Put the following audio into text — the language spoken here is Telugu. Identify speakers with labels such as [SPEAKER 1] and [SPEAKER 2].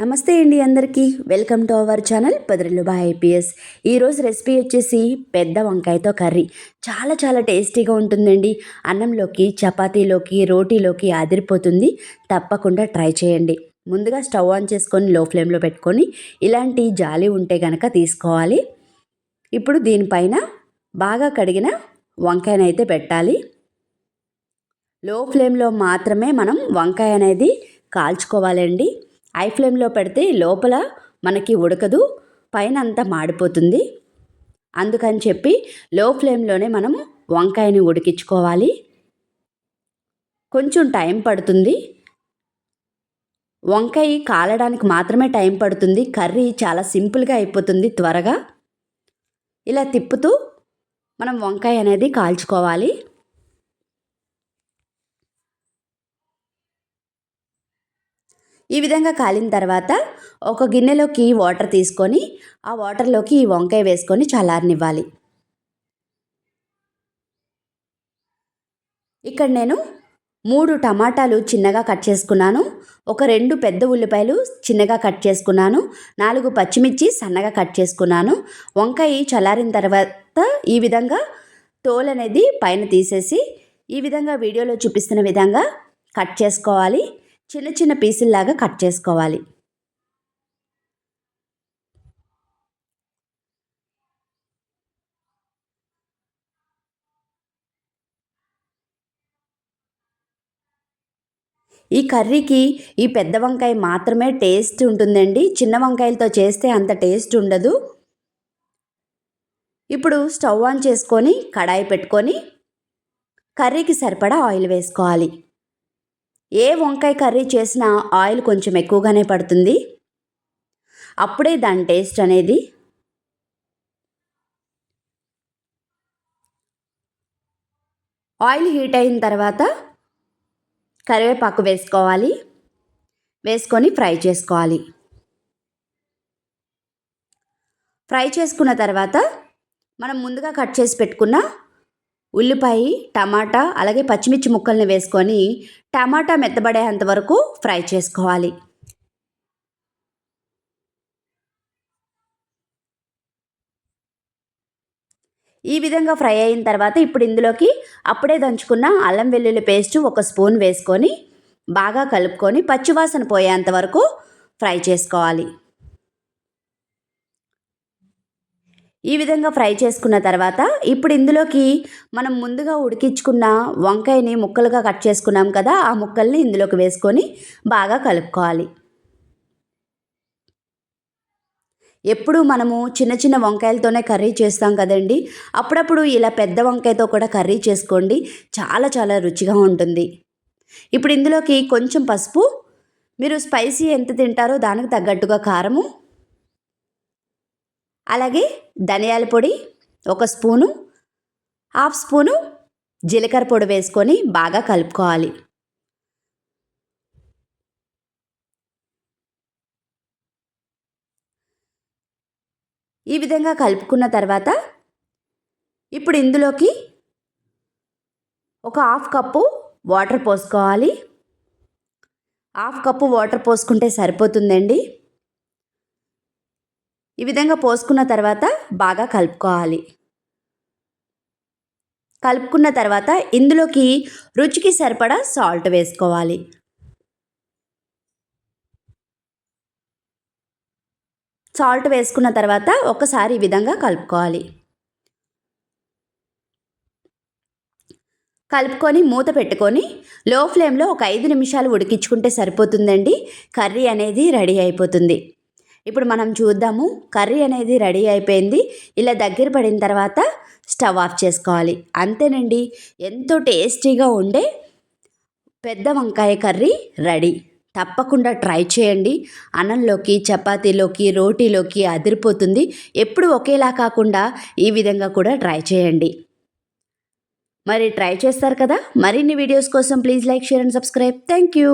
[SPEAKER 1] నమస్తే అండి అందరికీ వెల్కమ్ టు అవర్ ఛానల్ పదిరెల్లు బై ఐపీఎస్. ఈరోజు రెసిపీ వచ్చేసి పెద్ద వంకాయతో కర్రీ. చాలా చాలా టేస్టీగా ఉంటుందండి. అన్నంలోకి, చపాతీలోకి, రోటీలోకి అదిరిపోతుంది. తప్పకుండా ట్రై చేయండి. ముందుగా స్టవ్ ఆన్ చేసుకొని లో ఫ్లేమ్లో పెట్టుకొని ఇలాంటి జాలి ఉంటే కనుక తీసుకోవాలి. ఇప్పుడు దీనిపైన బాగా కడిగిన వంకాయనైతే పెట్టాలి. లో ఫ్లేమ్లో మాత్రమే మనం వంకాయ అనేది కాల్చుకోవాలండి. హై ఫ్లేమ్లో పెడితే లోపల మనకి ఉడకదు, పైన అంతా మాడిపోతుంది. అందుకని చెప్పి లో ఫ్లేమ్లోనే మనం వంకాయని ఉడికించుకోవాలి. కొంచెం టైం పడుతుంది. వంకాయ కాలడానికి మాత్రమే టైం పడుతుంది. కర్రీ చాలా సింపుల్గా అయిపోతుంది త్వరగా. ఇలా తిప్పుతూ మనం వంకాయ అనేది కాల్చుకోవాలి. ఈ విధంగా కాలిన తర్వాత ఒక గిన్నెలోకి వాటర్ తీసుకొని ఆ వాటర్లోకి ఈ వంకాయ వేసుకొని చల్లారనివ్వాలి. ఇక్కడ నేను 3 టమాటాలు చిన్నగా కట్ చేసుకున్నాను. ఒక 2 పెద్ద ఉల్లిపాయలు చిన్నగా కట్ చేసుకున్నాను. 4 పచ్చిమిర్చి సన్నగా కట్ చేసుకున్నాను. వంకాయ చల్లారిన తర్వాత ఈ విధంగా తోలు అనేది పైన తీసేసి ఈ విధంగా వీడియోలో చూపిస్తున్న విధంగా కట్ చేసుకోవాలి. చిన్న చిన్న పీసుల్లాగా కట్ చేసుకోవాలి. ఈ కర్రీకి ఈ పెద్ద వంకాయ మాత్రమే టేస్ట్ ఉంటుందండి. చిన్న వంకాయలతో చేస్తే అంత టేస్ట్ ఉండదు. ఇప్పుడు స్టవ్ ఆన్ చేసుకొని కడాయి పెట్టుకొని కర్రీకి సరిపడా ఆయిల్ వేసుకోవాలి. ఏ వంకాయ కర్రీ చేసినా ఆయిల్ కొంచెం ఎక్కువగానే పడుతుంది. అప్పుడే దాని టేస్ట్ అనేది. ఆయిల్ హీట్ అయిన తర్వాత కరివేపాకు వేసుకోవాలి. వేసుకొని ఫ్రై చేసుకోవాలి. ఫ్రై చేసుకున్న తర్వాత మనం ముందుగా కట్ చేసి పెట్టుకున్న ఉల్లిపాయ, టమాటా అలాగే పచ్చిమిర్చి ముక్కల్ని వేసుకొని టమాటా మెత్తబడేంత వరకు ఫ్రై చేసుకోవాలి. ఈ విధంగా ఫ్రై అయిన తర్వాత ఇప్పుడు ఇందులోకి అప్పుడే దంచుకున్న అల్లం వెల్లుల్లి పేస్ట్ 1 స్పూన్ వేసుకొని బాగా కలుపుకొని పచ్చివాసన పోయేంత వరకు ఫ్రై చేసుకోవాలి. ఈ విధంగా ఫ్రై చేసుకున్న తర్వాత ఇప్పుడు ఇందులోకి మనం ముందుగా ఉడికించుకున్న వంకాయని ముక్కలుగా కట్ చేసుకున్నాం కదా, ఆ ముక్కల్ని ఇందులోకి వేసుకొని బాగా కలుపుకోవాలి. ఎప్పుడు మనము చిన్న చిన్న వంకాయలతోనే కర్రీ చేస్తాం కదండి. అప్పుడప్పుడు ఇలా పెద్ద వంకాయతో కూడా కర్రీ చేసుకోండి. చాలా చాలా రుచిగా ఉంటుంది. ఇప్పుడు ఇందులోకి కొంచెం పసుపు, మీరు స్పైసీ ఎంత తింటారో దానికి తగ్గట్టుగా కారము, అలాగే ధనియాల పొడి 1 స్పూను, 1/2 స్పూను జీలకర్ర పొడి వేసుకొని బాగా కలుపుకోవాలి. ఈ విధంగా కలుపుకున్న తర్వాత ఇప్పుడు ఇందులోకి ఒక 1/2 కప్పు వాటర్ పోసుకోవాలి. 1/2 కప్పు వాటర్ పోసుకుంటే సరిపోతుందండి. ఈ విధంగా పోసుకున్న తర్వాత బాగా కలుపుకోవాలి. కలుపుకున్న తర్వాత ఇందులోకి రుచికి సరిపడా సాల్ట్ వేసుకోవాలి. సాల్ట్ వేసుకున్న తర్వాత ఒకసారి ఈ విధంగా కలుపుకోవాలి. కలుపుకొని మూత పెట్టుకొని లో ఫ్లేమ్లో ఒక 5 నిమిషాలు ఉడికించుకుంటే సరిపోతుందండి. కర్రీ అనేది రెడీ అయిపోతుంది. ఇప్పుడు మనం చూద్దాము. కర్రీ అనేది రెడీ అయిపోయింది. ఇలా దగ్గర పడిన తర్వాత స్టవ్ ఆఫ్ చేసుకోవాలి. అంతేనండి, ఎంతో టేస్టీగా ఉండే పెద్ద వంకాయ కర్రీ రెడీ. తప్పకుండా ట్రై చేయండి. అన్నంలోకి, చపాతీలోకి, రోటీలోకి అదిరిపోతుంది. ఎప్పుడు ఒకేలా కాకుండా ఈ విధంగా కూడా ట్రై చేయండి. మరి ట్రై చేస్తారు కదా. మరిన్ని వీడియోస్ కోసం please like, share and subscribe. Thank you.